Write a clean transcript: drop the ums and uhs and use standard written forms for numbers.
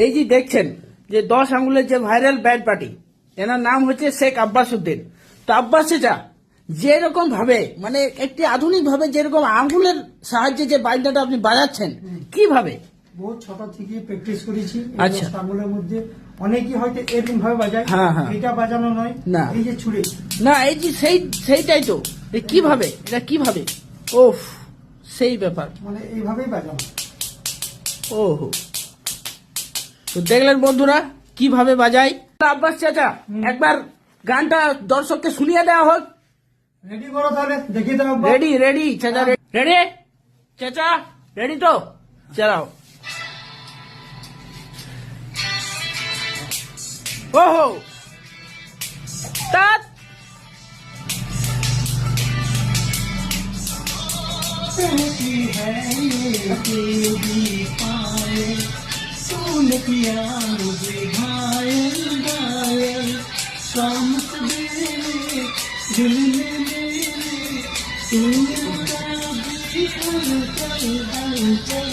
এই যে দেখছেন যে 10 আঙ্গুলের যে ভাইরাল ব্যান্ড পার্টি, এনার নাম হচ্ছে শেখ আব্বাস উদ্দিন। তো আব্বাস চাচা যেরকম ভাবে মানে একটি আধুনিক ভাবে যেরকম আঙ্গুলের সাহায্যে যে বাইন্ডাটা আপনি বাজাচ্ছেন, কিভাবে? বহু ছোট থেকে প্র্যাকটিস করেছি। আচ্ছা। আঙ্গুলের মধ্যে অনেকেই হয়তো এরকম ভাবে বাজায়, হ্যাঁ, হ্যাঁ। এটা বাজানো নয়, না। এই যে ছুড়ে, না এই যে সেইটাই তো, কিভাবে এটা কিভাবে? ওফ, সেই ব্যাপার। মানে এইভাবেই বাজানো। ওহো, তো দেখলেন বন্ধুরা কিভাবে বাজাই আব্বাস চাচা। একবার গানটা দর্শককে শুনিয়ে দেওয়া হোক। রেডি করো তাহলে, দেখিয়ে দাও। রেডি রেডি চাচা, রেডি চাচা, রেডি তো চালাও। ওহো, তাত सुन किया मुझे घायल घायल, शाम सवेरे दिल ने मेरे तूने बड़ा भी हलचल हलचल।